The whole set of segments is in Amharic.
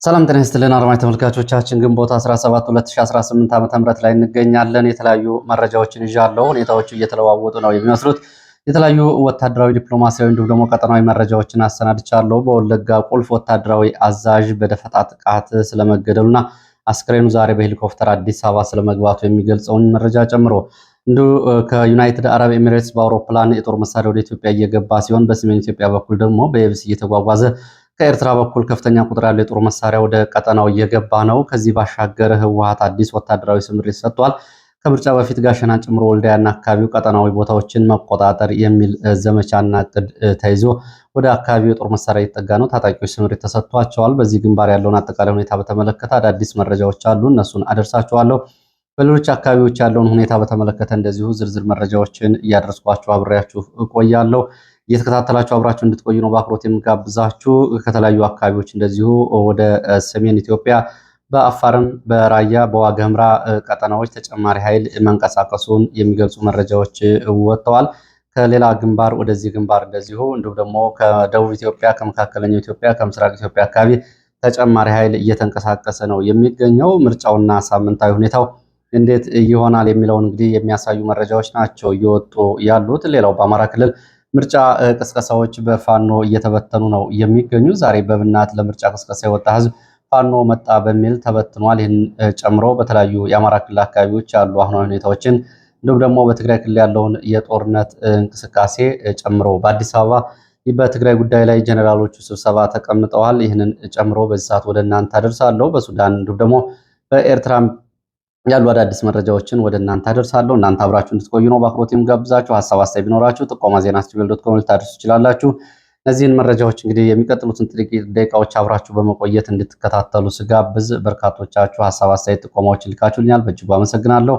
ሰላም ጤና ይስጥልን አድማጭ ተመልካቾቻችን ግንቦት 17 2018 ዓ.ም ላይ እንገኛለን። የተለያዩ መረጃዎችን ይዣለሁ። ሁኔታዎቹ እየተለዋወጡ ነው የሚመስሉት። የተለያዩ ወታደራዊ፣ ዲፕሎማሲያዊ እንዲሁም ደግሞ ቀጠናዊ መረጃዎችን አሰናድቻለሁ። በወለጋ ቁልፍ ወታደራዊ አዛዥ በደፈጣ ጥቃት ስለመገደሉና አስክሬኑ ዛሬ በሄሊኮፕተር አዲስ አበባ ስለመግባቱ የሚገልጸውን መረጃ ጨምሮ እንዲሁ ከዩናይትድ አረብ ኤሚሬትስ በአውሮፕላን የጦር መሳሪያ ወደ ኢትዮጵያ እየገባ ሲሆን በሰሜን ኢትዮጵያ በኩል ደግሞ በየብስ እየተጓጓዘ ከኤርትራ በኩል ከፍተኛ ቁጥር ያለው የጦር መሳሪያ ወደ ቀጠናው እየገባ ነው። ከዚህ ባሻገር ህወሓት አዲስ ወታደራዊ ስምሪት ሰጥቷል። ከምርጫ በፊት ጋሸናን ጨምሮ ወልዲያና አካባቢው ቀጠናዊ ቦታዎችን መቆጣጠር የሚል ዘመቻና እቅድ ተይዞ ወደ አካባቢው የጦር መሳሪያ እየተጠጋ ነው። ታጣቂዎች ስምሪት ተሰጥቷቸዋል። በዚህ ግንባር ያለውን አጠቃላይ ሁኔታ በተመለከተ አዳዲስ መረጃዎች አሉ። እነሱን አደርሳችኋለሁ። በሌሎች አካባቢዎች ያለውን ሁኔታ በተመለከተ እንደዚሁ ዝርዝር መረጃዎችን እያደረስኳችሁ አብሬያችሁ እቆያለሁ። እየተከታተላችሁ አብራችሁ እንድትቆዩ ነው በአክብሮት የምጋብዛችሁ። ከተለያዩ አካባቢዎች እንደዚሁ ወደ ሰሜን ኢትዮጵያ በአፋርም በራያ በዋግ ኽምራ ቀጠናዎች ተጨማሪ ኃይል መንቀሳቀሱን የሚገልጹ መረጃዎች ወጥተዋል። ከሌላ ግንባር ወደዚህ ግንባር እንደዚሁ እንዲሁም ደግሞ ከደቡብ ኢትዮጵያ፣ ከመካከለኛው ኢትዮጵያ፣ ከምስራቅ ኢትዮጵያ አካባቢ ተጨማሪ ኃይል እየተንቀሳቀሰ ነው የሚገኘው። ምርጫውና ሳምንታዊ ሁኔታው እንዴት ይሆናል የሚለውን እንግዲህ የሚያሳዩ መረጃዎች ናቸው እየወጡ ያሉት። ሌላው በአማራ ክልል ምርጫ ቅስቀሳዎች በፋኖ እየተበተኑ ነው የሚገኙ። ዛሬ በብናት ለምርጫ ቅስቀሳ የወጣ ህዝብ ፋኖ መጣ በሚል ተበትኗል። ይህን ጨምሮ በተለያዩ የአማራ ክልል አካባቢዎች ያሉ አሁናዊ ሁኔታዎችን እንዲሁም ደግሞ በትግራይ ክልል ያለውን የጦርነት እንቅስቃሴ ጨምሮ በአዲስ አበባ በትግራይ ጉዳይ ላይ ጀኔራሎቹ ስብሰባ ተቀምጠዋል። ይህንን ጨምሮ በዚህ ሰዓት ወደ እናንተ አደርሳለሁ። በሱዳን እንዲሁም ደግሞ በኤርትራ ያሉ አዳዲስ መረጃዎችን ወደ እናንተ አደርሳለሁ። እናንተ አብራችሁ እንድትቆዩ ነው በአክብሮት የምጋብዛችሁ። ሀሳብ አስተያየት ቢኖራችሁ ጥቆማ@ዜና@gmail.com ልታደርሱ ትችላላችሁ። እነዚህን መረጃዎች እንግዲህ የሚቀጥሉትን ጥቂት ደቂቃዎች አብራችሁ በመቆየት እንድትከታተሉ ስጋብዝ በርካቶቻችሁ ሀሳብ አስተያየት ጥቆማዎችን ልካችሁልኛል፣ በእጅጉ አመሰግናለሁ።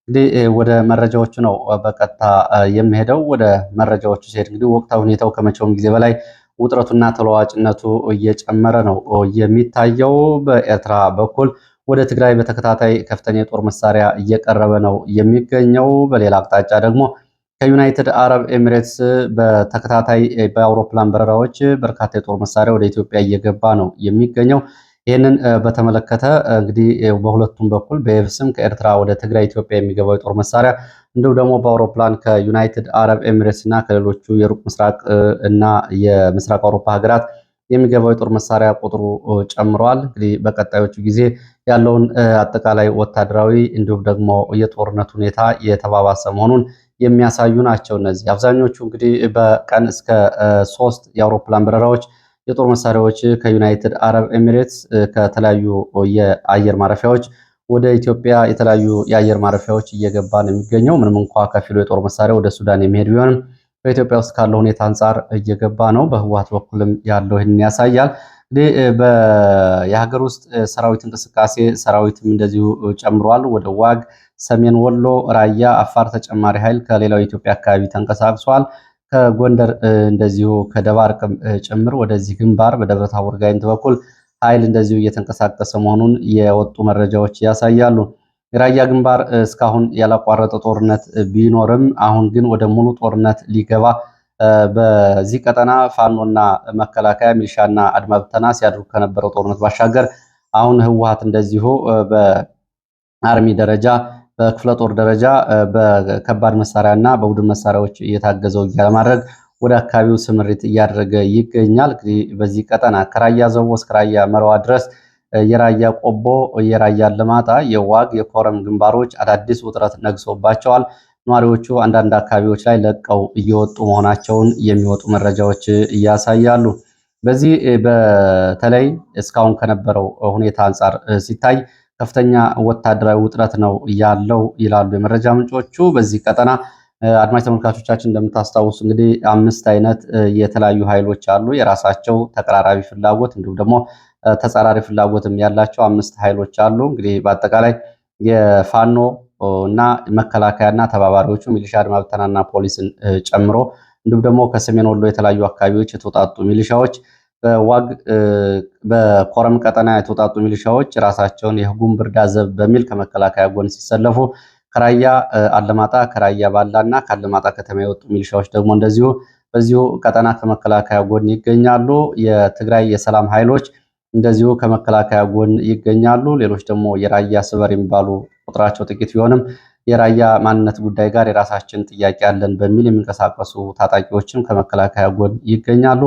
እንግዲህ ወደ መረጃዎቹ ነው በቀጥታ የሚሄደው። ወደ መረጃዎቹ ሲሄድ እንግዲህ ወቅታዊ ሁኔታው ከመቼውም ጊዜ በላይ ውጥረቱና ተለዋዋጭነቱ እየጨመረ ነው የሚታየው። በኤርትራ በኩል ወደ ትግራይ በተከታታይ ከፍተኛ የጦር መሳሪያ እየቀረበ ነው የሚገኘው። በሌላ አቅጣጫ ደግሞ ከዩናይትድ አረብ ኤሚሬትስ በተከታታይ በአውሮፕላን በረራዎች በርካታ የጦር መሳሪያ ወደ ኢትዮጵያ እየገባ ነው የሚገኘው። ይህንን በተመለከተ እንግዲህ በሁለቱም በኩል በየብስም ከኤርትራ ወደ ትግራይ ኢትዮጵያ የሚገባው የጦር መሳሪያ እንዲሁም ደግሞ በአውሮፕላን ከዩናይትድ አረብ ኤሚሬትስ እና ከሌሎቹ የሩቅ ምስራቅ እና የምስራቅ አውሮፓ ሀገራት የሚገባው የጦር መሳሪያ ቁጥሩ ጨምሯል። እንግዲህ በቀጣዮቹ ጊዜ ያለውን አጠቃላይ ወታደራዊ እንዲሁም ደግሞ የጦርነት ሁኔታ የተባባሰ መሆኑን የሚያሳዩ ናቸው። እነዚህ አብዛኞቹ እንግዲህ በቀን እስከ 3 የአውሮፕላን በረራዎች የጦር መሳሪያዎች ከዩናይትድ አረብ ኤሚሬትስ ከተለያዩ የአየር ማረፊያዎች ወደ ኢትዮጵያ የተለያዩ የአየር ማረፊያዎች እየገባ ነው የሚገኘው። ምንም እንኳ ከፊሉ የጦር መሳሪያ ወደ ሱዳን የሚሄድ ቢሆንም በኢትዮጵያ ውስጥ ካለው ሁኔታ አንጻር እየገባ ነው። በህወሓት በኩልም ያለው ይህንን ያሳያል። እንግዲህ የሀገር ውስጥ ሰራዊት እንቅስቃሴ ሰራዊትም እንደዚሁ ጨምሯል። ወደ ዋግ፣ ሰሜን ወሎ፣ ራያ፣ አፋር ተጨማሪ ኃይል ከሌላው የኢትዮጵያ አካባቢ ተንቀሳቅሷል። ከጎንደር እንደዚሁ ከደባርቅም ጭምር ወደዚህ ግንባር በደብረ ታቦር ጋይንት በኩል ኃይል እንደዚሁ እየተንቀሳቀሰ መሆኑን የወጡ መረጃዎች ያሳያሉ። የራያ ግንባር እስካሁን ያላቋረጠ ጦርነት ቢኖርም አሁን ግን ወደ ሙሉ ጦርነት ሊገባ በዚህ ቀጠና ፋኖና መከላከያ ሚሊሻና አድማ ብተና ሲያድሩ ከነበረው ጦርነት ባሻገር አሁን ህወሓት እንደዚሁ በአርሚ ደረጃ በክፍለ ጦር ደረጃ በከባድ መሳሪያና በቡድን መሳሪያዎች እየታገዘው ለማድረግ ወደ አካባቢው ስምሪት እያደረገ ይገኛል። እንግዲህ በዚህ ቀጠና ከራያ ዘቦ እስከ ራያ መረዋ ድረስ የራያ ቆቦ፣ የራያ አላማጣ፣ የዋግ፣ የኮረም ግንባሮች አዳዲስ ውጥረት ነግሶባቸዋል። ነዋሪዎቹ አንዳንድ አካባቢዎች ላይ ለቀው እየወጡ መሆናቸውን የሚወጡ መረጃዎች ያሳያሉ። በዚህ በተለይ እስካሁን ከነበረው ሁኔታ አንጻር ሲታይ ከፍተኛ ወታደራዊ ውጥረት ነው ያለው ይላሉ የመረጃ ምንጮቹ። በዚህ ቀጠና አድማጭ ተመልካቾቻችን እንደምታስታውሱ እንግዲህ 5 አይነት የተለያዩ ኃይሎች አሉ። የራሳቸው ተቀራራቢ ፍላጎት እንዲሁም ደግሞ ተጻራሪ ፍላጎትም ያላቸው 5 ኃይሎች አሉ። እንግዲህ በአጠቃላይ የፋኖ እና መከላከያና ተባባሪዎቹ ሚሊሻ አድማ ብተናና ፖሊስን ጨምሮ እንዲሁም ደግሞ ከሰሜን ወሎ የተለያዩ አካባቢዎች የተውጣጡ ሚሊሻዎች በዋግ በኮረም ቀጠና የተውጣጡ ሚሊሻዎች ራሳቸውን የህጉም ብርዳ ዘብ በሚል ከመከላከያ ጎን ሲሰለፉ ከራያ አለማጣ ከራያ ባላና ከአለማጣ ከተማ የወጡ ሚሊሻዎች ደግሞ እንደዚሁ በዚሁ ቀጠና ከመከላከያ ጎን ይገኛሉ። የትግራይ የሰላም ኃይሎች እንደዚሁ ከመከላከያ ጎን ይገኛሉ። ሌሎች ደግሞ የራያ ስበር የሚባሉ ቁጥራቸው ጥቂት ቢሆንም የራያ ማንነት ጉዳይ ጋር የራሳችን ጥያቄ አለን በሚል የሚንቀሳቀሱ ታጣቂዎችም ከመከላከያ ጎን ይገኛሉ።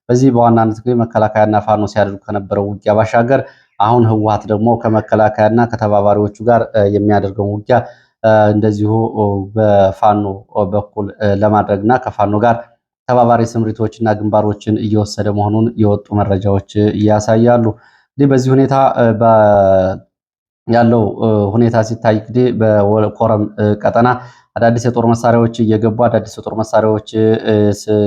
በዚህ በዋናነት ግን መከላከያና ፋኖ ሲያደርጉ ከነበረው ውጊያ ባሻገር አሁን ህወሓት ደግሞ ከመከላከያና ከተባባሪዎቹ ጋር የሚያደርገውን ውጊያ እንደዚሁ በፋኖ በኩል ለማድረግና ከፋኖ ጋር ተባባሪ ስምሪቶችና ግንባሮችን እየወሰደ መሆኑን የወጡ መረጃዎች ያሳያሉ። እንግዲህ በዚህ ሁኔታ ያለው ሁኔታ ሲታይ እንግዲህ በኮረም ቀጠና አዳዲስ የጦር መሳሪያዎች እየገቡ አዳዲስ የጦር መሳሪያዎች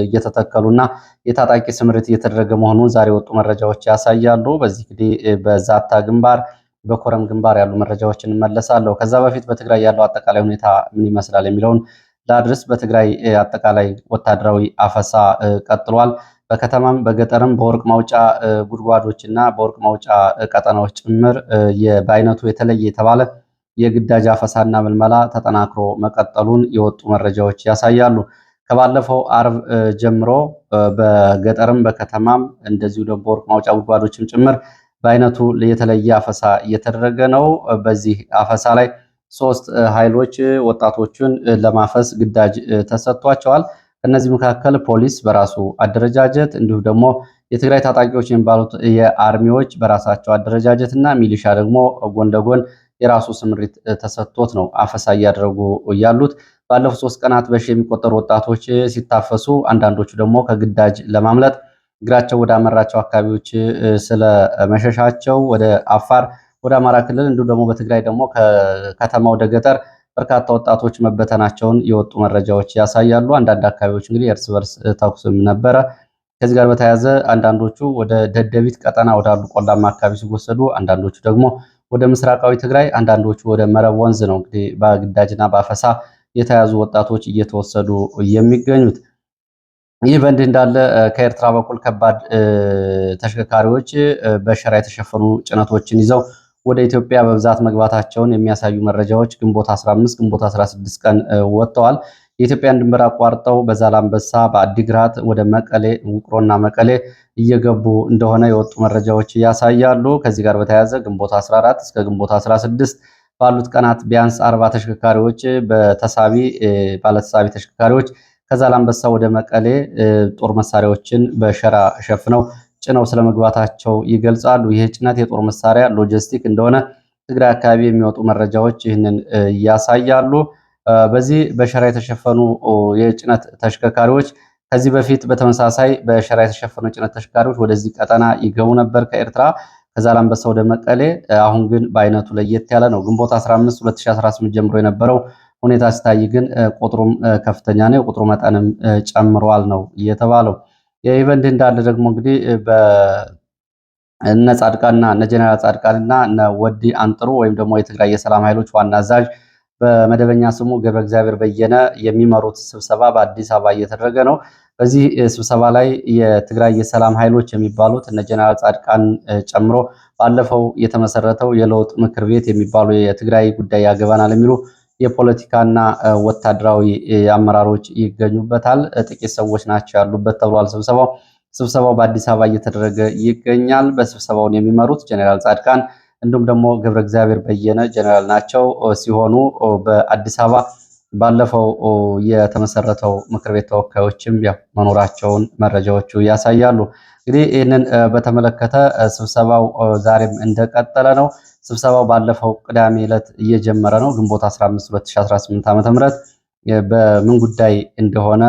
እየተተከሉና የታጣቂ ስምሪት እየተደረገ መሆኑን ዛሬ የወጡ መረጃዎች ያሳያሉ። በዚህ እንግዲህ በዛታ ግንባር በኮረም ግንባር ያሉ መረጃዎችን እንመለሳለሁ። ከዛ በፊት በትግራይ ያለው አጠቃላይ ሁኔታ ምን ይመስላል የሚለውን ላድርስ። በትግራይ አጠቃላይ ወታደራዊ አፈሳ ቀጥሏል። በከተማም በገጠርም በወርቅ ማውጫ ጉድጓዶች እና በወርቅ ማውጫ ቀጠናዎች ጭምር በአይነቱ የተለየ የተባለ የግዳጅ አፈሳና ምልመላ ተጠናክሮ መቀጠሉን የወጡ መረጃዎች ያሳያሉ። ከባለፈው አርብ ጀምሮ በገጠርም በከተማም እንደዚሁ ደግሞ በወርቅ ማውጫ ጉድጓዶችም ጭምር በአይነቱ የተለየ አፈሳ እየተደረገ ነው። በዚህ አፈሳ ላይ 3 ኃይሎች ወጣቶቹን ለማፈስ ግዳጅ ተሰጥቷቸዋል። ከነዚህ መካከል ፖሊስ በራሱ አደረጃጀት እንዲሁም ደግሞ የትግራይ ታጣቂዎች የሚባሉት የአርሚዎች በራሳቸው አደረጃጀት እና ሚሊሻ ደግሞ ጎን ለጎን የራሱ ስምሪት ተሰጥቶት ነው አፈሳ እያደረጉ ያሉት። ባለፉት 3 ቀናት በሺ የሚቆጠሩ ወጣቶች ሲታፈሱ፣ አንዳንዶቹ ደግሞ ከግዳጅ ለማምለጥ እግራቸው ወደ አመራቸው አካባቢዎች ስለመሸሻቸው ወደ አፋር፣ ወደ አማራ ክልል እንዲሁም ደግሞ በትግራይ ደግሞ ከከተማ ወደ ገጠር በርካታ ወጣቶች መበተናቸውን የወጡ መረጃዎች ያሳያሉ። አንዳንድ አካባቢዎች እንግዲህ የእርስ በርስ ተኩስም ነበረ። ከዚህ ጋር በተያያዘ አንዳንዶቹ ወደ ደደቢት ቀጠና ወዳሉ ቆላማ አካባቢ ሲወሰዱ፣ አንዳንዶቹ ደግሞ ወደ ምስራቃዊ ትግራይ፣ አንዳንዶቹ ወደ መረብ ወንዝ ነው እንግዲህ በግዳጅና በአፈሳ የተያዙ ወጣቶች እየተወሰዱ የሚገኙት። ይህ በእንዲህ እንዳለ ከኤርትራ በኩል ከባድ ተሽከርካሪዎች በሸራ የተሸፈኑ ጭነቶችን ይዘው ወደ ኢትዮጵያ በብዛት መግባታቸውን የሚያሳዩ መረጃዎች ግንቦት 15 ግንቦት 16 ቀን ወጥተዋል። የኢትዮጵያን ድንበር አቋርጠው በዛላምበሳ በአዲግራት ወደ መቀሌ ውቅሮና መቀሌ እየገቡ እንደሆነ የወጡ መረጃዎች ያሳያሉ። ከዚህ ጋር በተያያዘ ግንቦት 14 እስከ ግንቦት 16 ባሉት ቀናት ቢያንስ 40 ተሽከርካሪዎች ባለተሳቢ ተሽከርካሪዎች ከዛላምበሳ ወደ መቀሌ ጦር መሳሪያዎችን በሸራ ሸፍነው ጭነው ስለመግባታቸው ይገልጻሉ። ይህ ጭነት የጦር መሳሪያ ሎጂስቲክ እንደሆነ ትግራይ አካባቢ የሚወጡ መረጃዎች ይህንን ያሳያሉ። በዚህ በሸራ የተሸፈኑ የጭነት ተሽከርካሪዎች ከዚህ በፊት በተመሳሳይ በሸራ የተሸፈኑ የጭነት ተሽከርካሪዎች ወደዚህ ቀጠና ይገቡ ነበር ከኤርትራ ከዛላምበሳ ወደ መቀሌ። አሁን ግን በአይነቱ ለየት ያለ ነው። ግንቦት 15 2018 ጀምሮ የነበረው ሁኔታ ሲታይ ግን ቁጥሩም ከፍተኛ ነው። የቁጥሩ መጠንም ጨምሯል ነው የተባለው። ይህ በእንዲህ እንዳለ ደግሞ እንግዲህ እነ ጻድቃንና እነ ጀነራል ጻድቃንና እነ ወዲ አንጥሩ ወይም ደግሞ የትግራይ የሰላም ኃይሎች ዋና አዛዥ በመደበኛ ስሙ ገብረ እግዚአብሔር በየነ የሚመሩት ስብሰባ በአዲስ አበባ እየተደረገ ነው። በዚህ ስብሰባ ላይ የትግራይ የሰላም ኃይሎች የሚባሉት እነ ጀነራል ጻድቃን ጨምሮ ባለፈው የተመሰረተው የለውጥ ምክር ቤት የሚባሉ የትግራይ ጉዳይ ያገባናል የሚሉ የፖለቲካና ወታደራዊ አመራሮች ይገኙበታል። ጥቂት ሰዎች ናቸው ያሉበት ተብሏል። ስብሰባው በአዲስ አበባ እየተደረገ ይገኛል። በስብሰባውን የሚመሩት ጀኔራል ጻድቃን እንዲሁም ደግሞ ገብረ እግዚአብሔር በየነ ጀኔራል ናቸው ሲሆኑ በአዲስ አበባ ባለፈው የተመሰረተው ምክር ቤት ተወካዮችም መኖራቸውን መረጃዎቹ ያሳያሉ። እንግዲህ ይህንን በተመለከተ ስብሰባው ዛሬም እንደቀጠለ ነው። ስብሰባው ባለፈው ቅዳሜ ዕለት እየጀመረ ነው። ግንቦት 15 2018 ዓ.ም በምን ጉዳይ እንደሆነ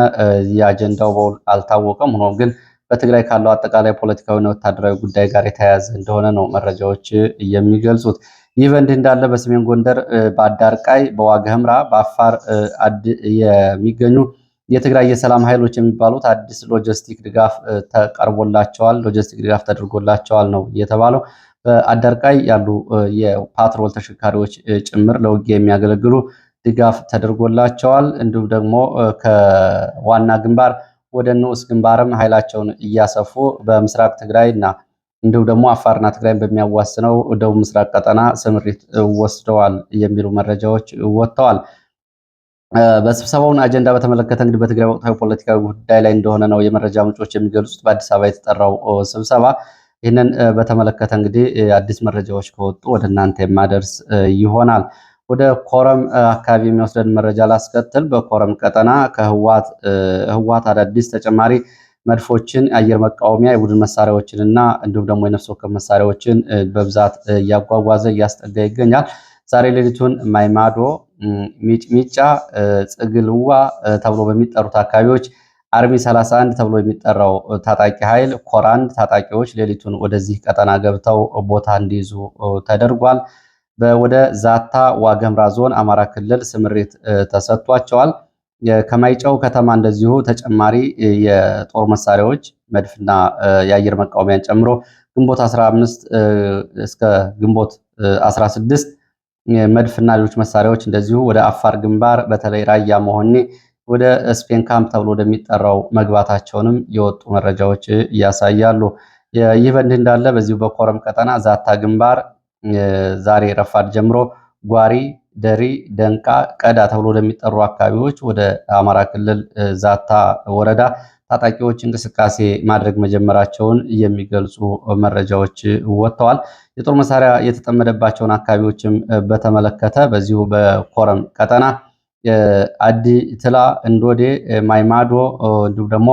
የአጀንዳው በውል አልታወቀም። ሆኖም ግን በትግራይ ካለው አጠቃላይ ፖለቲካዊና ወታደራዊ ጉዳይ ጋር የተያያዘ እንደሆነ ነው መረጃዎች የሚገልጹት። ይህ በእንዲህ እንዳለ በሰሜን ጎንደር በአዳርቃይ፣ በዋግ ኽምራ፣ በአፋር የሚገኙ የትግራይ የሰላም ኃይሎች የሚባሉት አዲስ ሎጂስቲክ ድጋፍ ተቀርቦላቸዋል፣ ሎጂስቲክ ድጋፍ ተደርጎላቸዋል ነው የተባለው። በአዳርቃይ ያሉ የፓትሮል ተሽከርካሪዎች ጭምር ለውጊያ የሚያገለግሉ ድጋፍ ተደርጎላቸዋል። እንዲሁም ደግሞ ከዋና ግንባር ወደ ንዑስ ግንባርም ኃይላቸውን እያሰፉ በምስራቅ ትግራይ እና እንዲሁም ደግሞ አፋርና ትግራይን በሚያዋስነው ደቡብ ምስራቅ ቀጠና ስምሪት ወስደዋል የሚሉ መረጃዎች ወጥተዋል። በስብሰባውን አጀንዳ በተመለከተ እንግዲህ በትግራይ ወቅታዊ ፖለቲካዊ ጉዳይ ላይ እንደሆነ ነው የመረጃ ምንጮች የሚገልጹት። በአዲስ አበባ የተጠራው ስብሰባ ይህንን በተመለከተ እንግዲህ አዲስ መረጃዎች ከወጡ ወደ እናንተ የማደርስ ይሆናል። ወደ ኮረም አካባቢ የሚወስደን መረጃ ላስከትል። በኮረም ቀጠና ከህወሓት አዳዲስ ተጨማሪ መድፎችን፣ አየር መቃወሚያ፣ የቡድን መሳሪያዎችን እና እንዲሁም ደግሞ የነፍስ ወከፍ መሳሪያዎችን በብዛት እያጓጓዘ እያስጠጋ ይገኛል። ዛሬ ሌሊቱን ማይማዶ፣ ሚጭሚጫ፣ ጽግልዋ ተብሎ በሚጠሩት አካባቢዎች አርሚ 31 ተብሎ የሚጠራው ታጣቂ ኃይል ኮር 1 ታጣቂዎች ሌሊቱን ወደዚህ ቀጠና ገብተው ቦታ እንዲይዙ ተደርጓል። ወደ ዛታ ዋገምራ ዞን አማራ ክልል ስምሪት ተሰጥቷቸዋል። ከማይጨው ከተማ እንደዚሁ ተጨማሪ የጦር መሳሪያዎች መድፍና የአየር መቃወሚያን ጨምሮ ግንቦት 15 እስከ ግንቦት 16 መድፍና ሌሎች መሳሪያዎች እንደዚሁ ወደ አፋር ግንባር በተለይ ራያ መሆኔ ወደ ስፔን ካምፕ ተብሎ ወደሚጠራው መግባታቸውንም የወጡ መረጃዎች ያሳያሉ። ይህ በእንዲህ እንዳለ በዚሁ በኮረም ቀጠና ዛታ ግንባር ዛሬ ረፋድ ጀምሮ ጓሪ፣ ደሪ፣ ደንቃ፣ ቀዳ ተብሎ ወደሚጠሩ አካባቢዎች ወደ አማራ ክልል ዛታ ወረዳ ታጣቂዎች እንቅስቃሴ ማድረግ መጀመራቸውን የሚገልጹ መረጃዎች ወጥተዋል። የጦር መሳሪያ የተጠመደባቸውን አካባቢዎችም በተመለከተ በዚሁ በኮረም ቀጠና አዲ ትላ፣ እንዶዴ፣ ማይማዶ እንዲሁም ደግሞ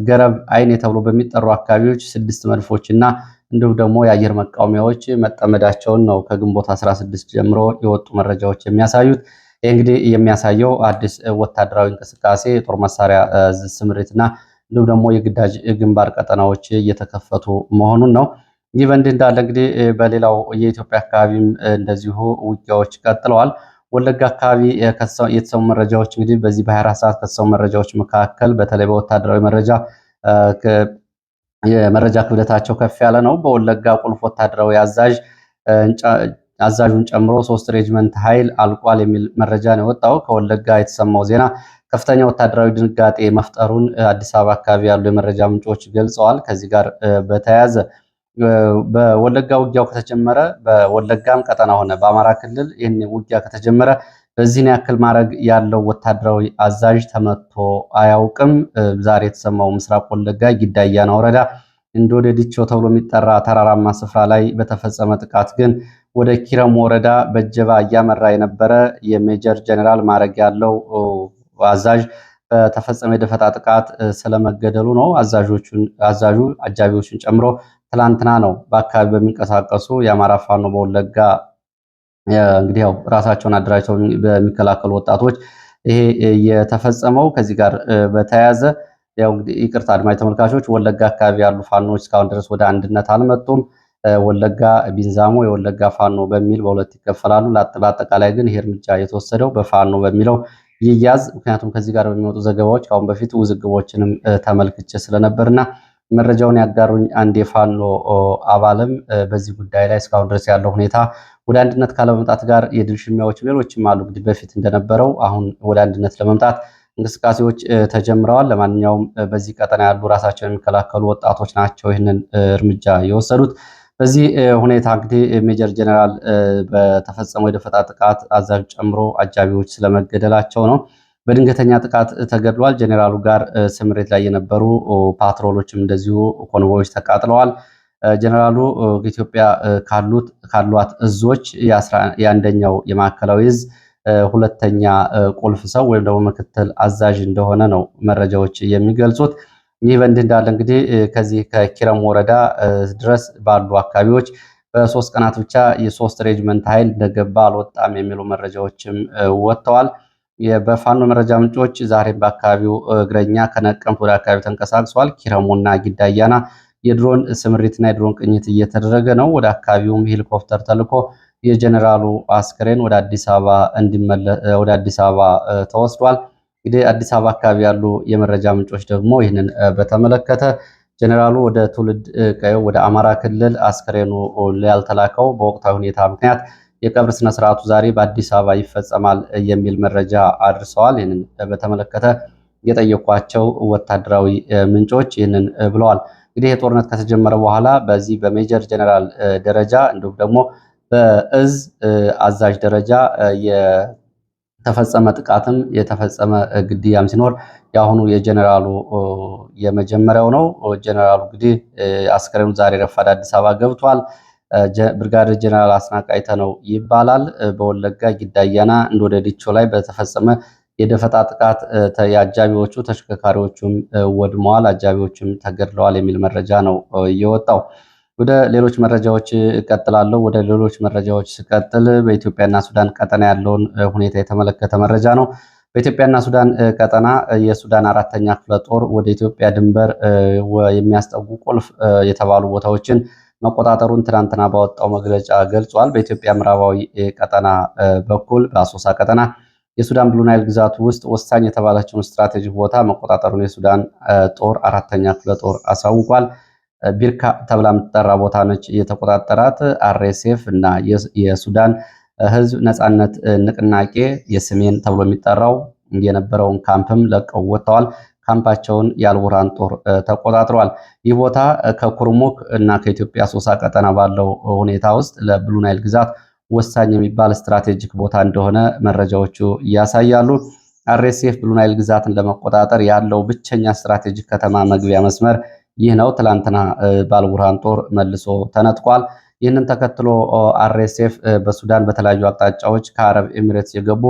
ገረብ አይኔ ተብሎ በሚጠሩ አካባቢዎች 6 መድፎች እና እንዲሁም ደግሞ የአየር መቃወሚያዎች መጠመዳቸውን ነው ከግንቦት 16 ጀምሮ የወጡ መረጃዎች የሚያሳዩት። ይህ እንግዲህ የሚያሳየው አዲስ ወታደራዊ እንቅስቃሴ የጦር መሳሪያ ስምሪትና እንዲሁም ደግሞ የግዳጅ ግንባር ቀጠናዎች እየተከፈቱ መሆኑን ነው። ይህ በእንዲህ እንዳለ እንግዲህ በሌላው የኢትዮጵያ አካባቢም እንደዚሁ ውጊያዎች ቀጥለዋል። ወለጋ አካባቢ የተሰሙ መረጃዎች እንግዲህ በዚህ በ24 ሰዓት ከተሰሙ መረጃዎች መካከል በተለይ በወታደራዊ መረጃ የመረጃ ክብደታቸው ከፍ ያለ ነው። በወለጋ ቁልፍ ወታደራዊ አዛዡን ጨምሮ 3 ሬጅመንት ኃይል አልቋል የሚል መረጃ ነው የወጣው። ከወለጋ የተሰማው ዜና ከፍተኛ ወታደራዊ ድንጋጤ መፍጠሩን አዲስ አበባ አካባቢ ያሉ የመረጃ ምንጮች ገልጸዋል። ከዚህ ጋር በተያያዘ በወለጋ ውጊያው ከተጀመረ በወለጋም ቀጠና ሆነ በአማራ ክልል ይህን ውጊያ ከተጀመረ በዚህን ያክል ማድረግ ያለው ወታደራዊ አዛዥ ተመቶ አያውቅም። ዛሬ የተሰማው ምስራቅ ወለጋ ጊዳያና ወረዳ እንዶደ ዲቾ ተብሎ የሚጠራ ተራራማ ስፍራ ላይ በተፈጸመ ጥቃት ግን ወደ ኪረም ወረዳ በጀባ እያመራ የነበረ የሜጀር ጀነራል ማዕረግ ያለው አዛዥ በተፈጸመ የደፈጣ ጥቃት ስለመገደሉ ነው። አዛዡ አጃቢዎቹን ጨምሮ ትላንትና ነው በአካባቢ በሚንቀሳቀሱ የአማራ ፋኖ በወለጋ እንግዲህ ያው ራሳቸውን አደራጅተው በሚከላከሉ ወጣቶች ይሄ የተፈጸመው። ከዚህ ጋር በተያያዘ ያው እንግዲህ ይቅርታ አድማጭ ተመልካቾች፣ ወለጋ አካባቢ ያሉ ፋኖች እስካሁን ድረስ ወደ አንድነት አልመጡም። ወለጋ ቢንዛሞ የወለጋ ፋኖ በሚል በሁለት ይከፈላሉ። በአጠቃላይ ግን ይሄ እርምጃ የተወሰደው በፋኖ በሚለው ይያዝ። ምክንያቱም ከዚህ ጋር በሚወጡ ዘገባዎች ከአሁን በፊት ውዝግቦችንም ተመልክቼ ስለነበርና መረጃውን ያጋሩኝ አንድ የፋኖ አባልም በዚህ ጉዳይ ላይ እስካሁን ድረስ ያለው ሁኔታ ወደ አንድነት ካለመምጣት ጋር የድል ሽሚያዎች ሌሎችም አሉ። እንግዲህ በፊት እንደነበረው አሁን ወደ አንድነት ለመምጣት እንቅስቃሴዎች ተጀምረዋል። ለማንኛውም በዚህ ቀጠና ያሉ ራሳቸውን የሚከላከሉ ወጣቶች ናቸው ይህንን እርምጃ የወሰዱት። በዚህ ሁኔታ እንግዲህ ሜጀር ጀነራል በተፈጸመው የደፈጣ ጥቃት አዛዥ ጨምሮ አጃቢዎች ስለመገደላቸው ነው። በድንገተኛ ጥቃት ተገድሏል። ጀኔራሉ ጋር ስምሬት ላይ የነበሩ ፓትሮሎችም እንደዚሁ ኮንቮዮች ተቃጥለዋል። ጀኔራሉ ኢትዮጵያ ካሏት እዞች የአንደኛው የማዕከላዊ እዝ ሁለተኛ ቁልፍ ሰው ወይም ደግሞ ምክትል አዛዥ እንደሆነ ነው መረጃዎች የሚገልጹት። ይህ በእንዲህ እንዳለ እንግዲህ ከዚህ ከኪረም ወረዳ ድረስ ባሉ አካባቢዎች በ3 ቀናት ብቻ የ3 ሬጅመንት ኃይል እንደገባ አልወጣም የሚሉ መረጃዎችም ወጥተዋል። በፋኖ መረጃ ምንጮች ዛሬም በአካባቢው እግረኛ ከነቀምት ወደ አካባቢ ተንቀሳቅሷል። ኪረሙና ጊዳያና የድሮን ስምሪትና የድሮን ቅኝት እየተደረገ ነው። ወደ አካባቢውም ሄሊኮፕተር ተልኮ የጀኔራሉ አስክሬን ወደ አዲስ አበባ ተወስዷል። እንግዲህ አዲስ አበባ አካባቢ ያሉ የመረጃ ምንጮች ደግሞ ይህንን በተመለከተ ጀኔራሉ ወደ ትውልድ ቀየው ወደ አማራ ክልል አስክሬኑ ያልተላከው በወቅታዊ ሁኔታ ምክንያት የቀብር ስነስርዓቱ ዛሬ በአዲስ አበባ ይፈጸማል የሚል መረጃ አድርሰዋል። ይህንን በተመለከተ የጠየኳቸው ወታደራዊ ምንጮች ይህንን ብለዋል። እንግዲህ የጦርነት ከተጀመረ በኋላ በዚህ በሜጀር ጀነራል ደረጃ እንዲሁም ደግሞ በእዝ አዛዥ ደረጃ ተፈጸመ ጥቃትም የተፈጸመ ግድያም ሲኖር የአሁኑ የጀነራሉ የመጀመሪያው ነው። ጀነራሉ እንግዲህ አስከሬኑ ዛሬ ረፋድ አዲስ አበባ ገብቷል። ብርጋዴር ጀነራል አስናቀ አይተነው ይባላል። በወለጋ ጊዳያና እንዶደ ዲቾ ላይ በተፈጸመ የደፈጣ ጥቃት የአጃቢዎቹ ተሽከርካሪዎቹም ወድመዋል፣ አጃቢዎቹም ተገድለዋል የሚል መረጃ ነው የወጣው። ወደ ሌሎች መረጃዎች እቀጥላለሁ። ወደ ሌሎች መረጃዎች ስቀጥል በኢትዮጵያና ሱዳን ቀጠና ያለውን ሁኔታ የተመለከተ መረጃ ነው። በኢትዮጵያና ሱዳን ቀጠና የሱዳን አራተኛ ክፍለ ጦር ወደ ኢትዮጵያ ድንበር የሚያስጠጉ ቁልፍ የተባሉ ቦታዎችን መቆጣጠሩን ትናንትና ባወጣው መግለጫ ገልጿል። በኢትዮጵያ ምዕራባዊ ቀጠና በኩል በአሶሳ ቀጠና የሱዳን ብሉ ናይል ግዛት ውስጥ ወሳኝ የተባለችውን ስትራቴጂክ ቦታ መቆጣጠሩን የሱዳን ጦር አራተኛ ክፍለ ጦር አሳውቋል። ቢርካ ተብላ የምትጠራ ቦታ ነች የተቆጣጠራት። አርኤስኤፍ እና የሱዳን ህዝብ ነጻነት ንቅናቄ የሰሜን ተብሎ የሚጠራው የነበረውን ካምፕም ለቀው ወጥተዋል። ካምፓቸውን የአልቡርሃን ጦር ተቆጣጥሯል። ይህ ቦታ ከኩርሙክ እና ከኢትዮጵያ አሶሳ ቀጠና ባለው ሁኔታ ውስጥ ለብሉ ናይል ግዛት ወሳኝ የሚባል ስትራቴጂክ ቦታ እንደሆነ መረጃዎቹ ያሳያሉ። አርኤስኤፍ ብሉ ናይል ግዛትን ለመቆጣጠር ያለው ብቸኛ ስትራቴጂክ ከተማ መግቢያ መስመር ይህ ነው። ትላንትና በአልቡርሃን ጦር መልሶ ተነጥቋል። ይህንን ተከትሎ አርኤስኤፍ በሱዳን በተለያዩ አቅጣጫዎች ከአረብ ኤሚሬትስ የገቡ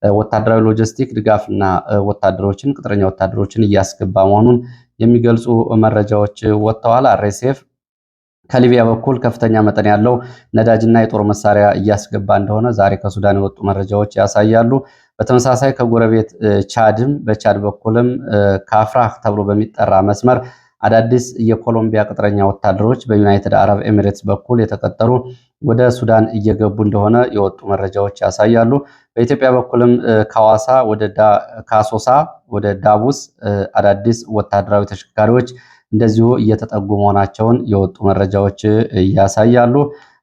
ወታደራዊ ሎጂስቲክ ድጋፍና ወታደሮችን ቅጥረኛ ወታደሮችን እያስገባ መሆኑን የሚገልጹ መረጃዎች ወጥተዋል። አርኤስኤፍ ከሊቢያ በኩል ከፍተኛ መጠን ያለው ነዳጅና የጦር መሳሪያ እያስገባ እንደሆነ ዛሬ ከሱዳን የወጡ መረጃዎች ያሳያሉ። በተመሳሳይ ከጎረቤት ቻድም በቻድ በኩልም ካፍራህ ተብሎ በሚጠራ መስመር አዳዲስ የኮሎምቢያ ቅጥረኛ ወታደሮች በዩናይትድ አረብ ኤሚሬትስ በኩል የተቀጠሩ ወደ ሱዳን እየገቡ እንደሆነ የወጡ መረጃዎች ያሳያሉ። በኢትዮጵያ በኩልም ከአሶሳ ወደ ዳቡስ አዳዲስ ወታደራዊ ተሽከርካሪዎች እንደዚሁ እየተጠጉ መሆናቸውን የወጡ መረጃዎች ያሳያሉ።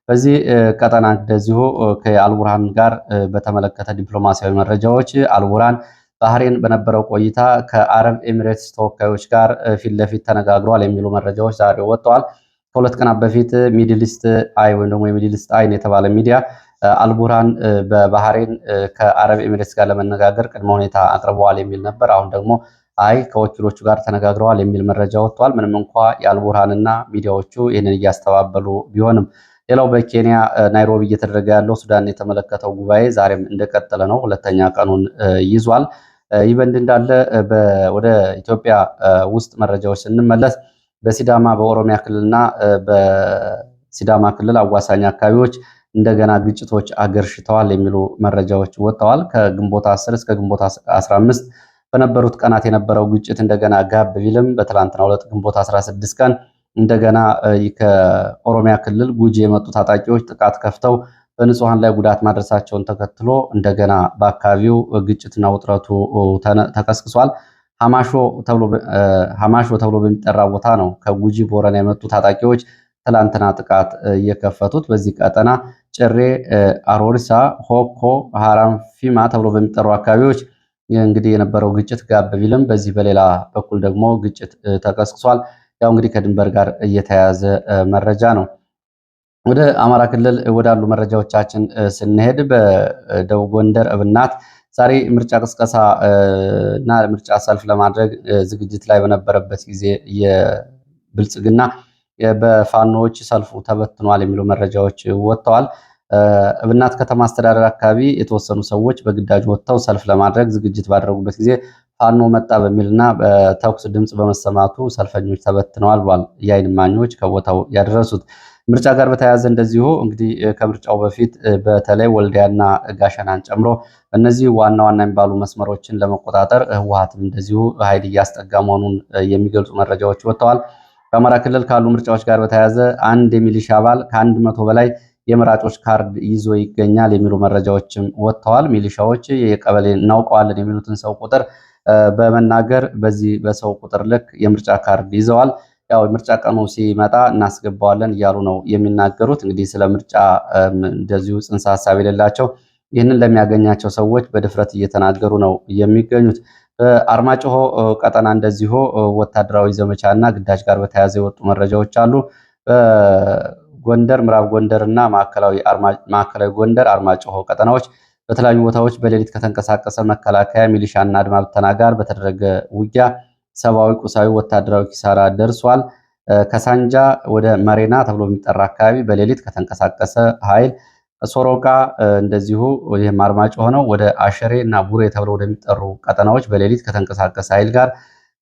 በዚህ ቀጠና እንደዚሁ ከአልቡርሃን ጋር በተመለከተ ዲፕሎማሲያዊ መረጃዎች አልቡርሃን ባህሬን በነበረው ቆይታ ከአረብ ኤሚሬትስ ተወካዮች ጋር ፊት ለፊት ተነጋግሯል የሚሉ መረጃዎች ዛሬ ወጥተዋል። ከሁለት ቀናት በፊት ሚድልስት አይ ወይም ደግሞ የሚድልስት አይን የተባለ ሚዲያ አልቡርሃን በባህሬን ከአረብ ኤሚሬትስ ጋር ለመነጋገር ቅድመ ሁኔታ አቅርበዋል የሚል ነበር። አሁን ደግሞ አይ ከወኪሎቹ ጋር ተነጋግረዋል የሚል መረጃ ወጥቷል። ምንም እንኳ የአልቡርሃንና ሚዲያዎቹ ይህንን እያስተባበሉ ቢሆንም ሌላው በኬንያ ናይሮቢ እየተደረገ ያለው ሱዳን የተመለከተው ጉባኤ ዛሬም እንደቀጠለ ነው። ሁለተኛ ቀኑን ይዟል። ይህ በእንዲህ እንዳለ ወደ ኢትዮጵያ ውስጥ መረጃዎች ስንመለስ በሲዳማ በኦሮሚያ ክልልና በሲዳማ ክልል አዋሳኝ አካባቢዎች እንደገና ግጭቶች አገርሽተዋል የሚሉ መረጃዎች ወጥተዋል። ከግንቦት 10 እስከ ግንቦት 15 በነበሩት ቀናት የነበረው ግጭት እንደገና ጋብ ቢልም በትላንትናው ዕለት ግንቦት 16 ቀን እንደገና ከኦሮሚያ ክልል ጉጂ የመጡ ታጣቂዎች ጥቃት ከፍተው በንጹሃን ላይ ጉዳት ማድረሳቸውን ተከትሎ እንደገና በአካባቢው ግጭትና ውጥረቱ ተቀስቅሷል። ሀማሾ ተብሎ በሚጠራ ቦታ ነው ከጉጂ ቦረና የመጡ ታጣቂዎች ትላንትና ጥቃት እየከፈቱት። በዚህ ቀጠና ጭሬ፣ አሮሪሳ፣ ሆኮ፣ ሃራምፊማ ተብሎ በሚጠሩ አካባቢዎች እንግዲህ የነበረው ግጭት ጋብ ቢልም በዚህ በሌላ በኩል ደግሞ ግጭት ተቀስቅሷል። ያው እንግዲህ ከድንበር ጋር እየተያያዘ መረጃ ነው። ወደ አማራ ክልል ወዳሉ መረጃዎቻችን ስንሄድ በደቡብ ጎንደር እብናት ዛሬ ምርጫ ቅስቀሳ እና ምርጫ ሰልፍ ለማድረግ ዝግጅት ላይ በነበረበት ጊዜ የብልጽግና በፋኖዎች ሰልፉ ተበትኗል የሚሉ መረጃዎች ወጥተዋል። እብናት ከተማ አስተዳደር አካባቢ የተወሰኑ ሰዎች በግዳጅ ወጥተው ሰልፍ ለማድረግ ዝግጅት ባደረጉበት ጊዜ ፋኖ መጣ በሚልና በተኩስ ድምፅ በመሰማቱ ሰልፈኞች ተበትነዋል ብሏል የዓይን እማኞች ከቦታው ያደረሱት። ምርጫ ጋር በተያያዘ እንደዚሁ እንግዲህ ከምርጫው በፊት በተለይ ወልዲያና ጋሸናን ጨምሮ እነዚህ ዋና ዋና የሚባሉ መስመሮችን ለመቆጣጠር ህወሓትም እንደዚሁ ኃይል እያስጠጋ መሆኑን የሚገልጹ መረጃዎች ወጥተዋል። በአማራ ክልል ካሉ ምርጫዎች ጋር በተያያዘ አንድ የሚሊሻ አባል ከ100 በላይ የመራጮች ካርድ ይዞ ይገኛል የሚሉ መረጃዎችም ወጥተዋል። ሚሊሻዎች የቀበሌ እናውቀዋለን የሚሉትን ሰው ቁጥር በመናገር በዚህ በሰው ቁጥር ልክ የምርጫ ካርድ ይዘዋል። ያው የምርጫ ቀኑ ሲመጣ እናስገባዋለን እያሉ ነው የሚናገሩት። እንግዲህ ስለ ምርጫ እንደዚሁ ጽንሰ ሀሳብ የሌላቸው ይህንን ለሚያገኛቸው ሰዎች በድፍረት እየተናገሩ ነው የሚገኙት። በአርማጭሆ ቀጠና እንደዚሁ ወታደራዊ ዘመቻና ግዳጅ ጋር በተያያዘ የወጡ መረጃዎች አሉ። በጎንደር ምዕራብ ጎንደር እና ማዕከላዊ ጎንደር አርማጭሆ ቀጠናዎች በተለያዩ ቦታዎች በሌሊት ከተንቀሳቀሰ መከላከያ ሚሊሻና አድማ ብተና ጋር በተደረገ ውጊያ ሰብአዊ፣ ቁሳዊ፣ ወታደራዊ ኪሳራ ደርሷል። ከሳንጃ ወደ መሬና ተብሎ የሚጠራ አካባቢ በሌሊት ከተንቀሳቀሰ ኃይል ሶሮቃ እንደዚሁ ይህም አርማጭ ሆነው ወደ አሸሬ እና ቡሬ ተብሎ ወደሚጠሩ ቀጠናዎች በሌሊት ከተንቀሳቀሰ ኃይል ጋር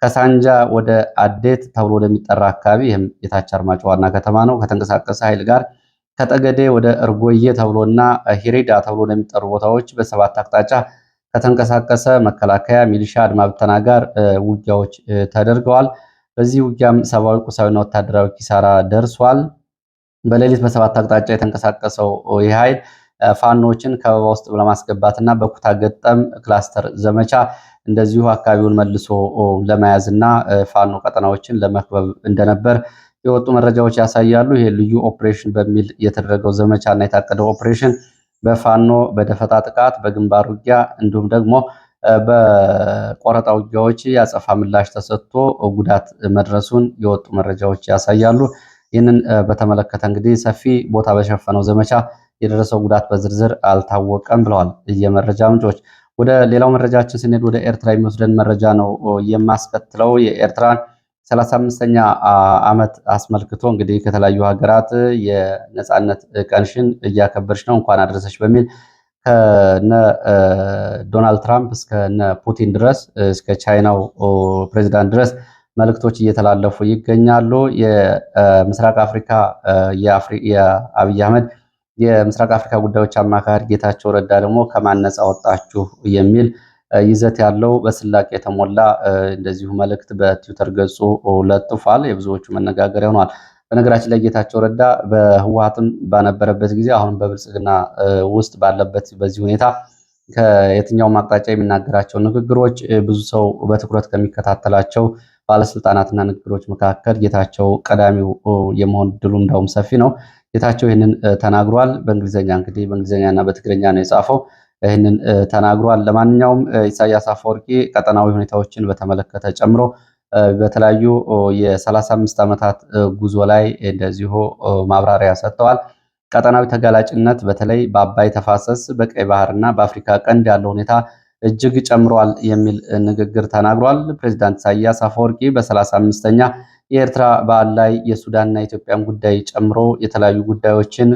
ከሳንጃ ወደ አዴት ተብሎ ወደሚጠራ አካባቢ ይህም የታች አርማጭ ዋና ከተማ ነው ከተንቀሳቀሰ ኃይል ጋር ከጠገዴ ወደ እርጎዬ ተብሎና ሂሬዳ ተብሎ ወደሚጠሩ ቦታዎች በሰባት አቅጣጫ ከተንቀሳቀሰ መከላከያ ሚሊሻ አድማ ብተና ጋር ውጊያዎች ተደርገዋል። በዚህ ውጊያም ሰብአዊ፣ ቁሳዊና ወታደራዊ ኪሳራ ደርሷል። በሌሊት በሰባት አቅጣጫ የተንቀሳቀሰው ይህ ኃይል ፋኖችን ከበባ ውስጥ ለማስገባትና በኩታ ገጠም ክላስተር ዘመቻ እንደዚሁ አካባቢውን መልሶ ለመያዝና ፋኖ ቀጠናዎችን ለመክበብ እንደነበር የወጡ መረጃዎች ያሳያሉ። ይሄ ልዩ ኦፕሬሽን በሚል የተደረገው ዘመቻና የታቀደው ኦፕሬሽን በፋኖ በደፈጣ ጥቃት፣ በግንባር ውጊያ እንዲሁም ደግሞ በቆረጣ ውጊያዎች ያጸፋ ምላሽ ተሰጥቶ ጉዳት መድረሱን የወጡ መረጃዎች ያሳያሉ። ይህንን በተመለከተ እንግዲህ ሰፊ ቦታ በሸፈነው ዘመቻ የደረሰው ጉዳት በዝርዝር አልታወቀም ብለዋል የመረጃ ምንጮች። ወደ ሌላው መረጃችን ስንሄድ ወደ ኤርትራ የሚወስደን መረጃ ነው የማስከትለው። የኤርትራን 35ኛ ዓመት አስመልክቶ እንግዲህ ከተለያዩ ሀገራት የነጻነት ቀንሽን እያከበረች ነው እንኳን አደረሰች በሚል ከነ ዶናልድ ትራምፕ እስከነ ፑቲን ድረስ እስከ ቻይናው ፕሬዚዳንት ድረስ መልእክቶች እየተላለፉ ይገኛሉ። የምስራቅ አፍሪካ የአብይ አህመድ የምስራቅ አፍሪካ ጉዳዮች አማካሪ ጌታቸው ረዳ ደግሞ ከማን ነፃ ወጣችሁ የሚል ይዘት ያለው በስላቅ የተሞላ እንደዚሁ መልእክት በትዊተር ገጹ ለጥፏል። የብዙዎቹ መነጋገሪያ ሆኗል። በነገራችን ላይ ጌታቸው ረዳ በህወሓትም ባነበረበት ጊዜ አሁን በብልጽግና ውስጥ ባለበት በዚህ ሁኔታ ከየትኛውም አቅጣጫ የሚናገራቸው ንግግሮች ብዙ ሰው በትኩረት ከሚከታተላቸው ባለስልጣናትና ንግግሮች መካከል ጌታቸው ቀዳሚው የመሆን ድሉ እንዳውም ሰፊ ነው። ጌታቸው ይህንን ተናግሯል። በእንግሊዝኛ እንግዲህ በእንግሊዝኛና በትግርኛ ነው የጻፈው። ይህንን ተናግሯል። ለማንኛውም ኢሳያስ አፈወርቂ ቀጠናዊ ሁኔታዎችን በተመለከተ ጨምሮ በተለያዩ የ35 ዓመታት ጉዞ ላይ እንደዚሁ ማብራሪያ ሰጥተዋል። ቀጠናዊ ተጋላጭነት በተለይ በአባይ ተፋሰስ በቀይ ባህርና በአፍሪካ ቀንድ ያለው ሁኔታ እጅግ ጨምሯል የሚል ንግግር ተናግሯል። ፕሬዚዳንት ኢሳያስ አፈወርቂ በ35ኛ የኤርትራ በዓል ላይ የሱዳንና የኢትዮጵያን ጉዳይ ጨምሮ የተለያዩ ጉዳዮችን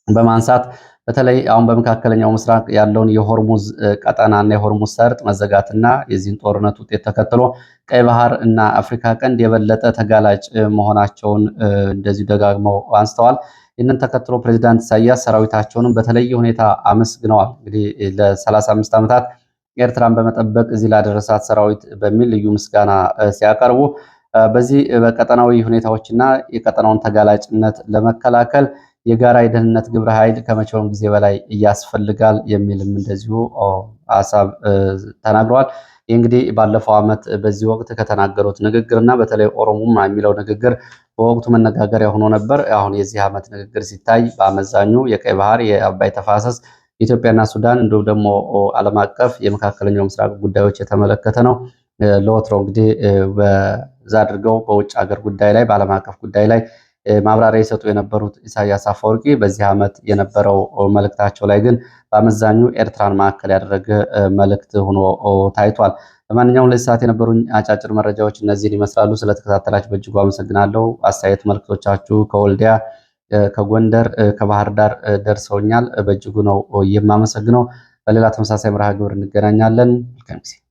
በማንሳት በተለይ አሁን በመካከለኛው ምስራቅ ያለውን የሆርሙዝ ቀጠናና የሆርሙዝ ሰርጥ መዘጋትና የዚህን ጦርነት ውጤት ተከትሎ ቀይ ባህር እና አፍሪካ ቀንድ የበለጠ ተጋላጭ መሆናቸውን እንደዚሁ ደጋግመው አንስተዋል። ይህንን ተከትሎ ፕሬዚዳንት ኢሳያስ ሰራዊታቸውንም በተለየ ሁኔታ አመስግነዋል። እንግዲህ ለ35 ዓመታት ኤርትራን በመጠበቅ እዚህ ላደረሳት ሰራዊት በሚል ልዩ ምስጋና ሲያቀርቡ በዚህ በቀጠናዊ ሁኔታዎችና የቀጠናውን ተጋላጭነት ለመከላከል የጋራ የደህንነት ግብረ ኃይል ከመቼውም ጊዜ በላይ ያስፈልጋል የሚልም እንደዚሁ ሀሳብ ተናግረዋል። ይህ እንግዲህ ባለፈው ዓመት በዚህ ወቅት ከተናገሩት ንግግርና በተለይ ኦሮሞማ የሚለው ንግግር በወቅቱ መነጋገሪያ ሆኖ ነበር። አሁን የዚህ ዓመት ንግግር ሲታይ በአመዛኙ የቀይ ባህር፣ የአባይ ተፋሰስ፣ ኢትዮጵያና ሱዳን እንዲሁም ደግሞ ዓለም አቀፍ የመካከለኛው ምስራቅ ጉዳዮች የተመለከተ ነው። ለወትሮ እንግዲህ በዛ አድርገው በውጭ ሀገር ጉዳይ ላይ በዓለም አቀፍ ጉዳይ ላይ ማብራሪያ የሰጡ የነበሩት ኢሳያስ አፈወርቂ በዚህ ዓመት የነበረው መልእክታቸው ላይ ግን በአመዛኙ ኤርትራን ማዕከል ያደረገ መልእክት ሆኖ ታይቷል። ለማንኛውም ለዚህ ሰዓት የነበሩኝ አጫጭር መረጃዎች እነዚህን ይመስላሉ። ስለተከታተላችሁ በእጅጉ አመሰግናለሁ። አስተያየት መልእክቶቻችሁ ከወልዲያ፣ ከጎንደር፣ ከባህር ዳር ደርሰውኛል። በእጅጉ ነው የማመሰግነው። በሌላ ተመሳሳይ መርሃ ግብር እንገናኛለን። መልካም ጊዜ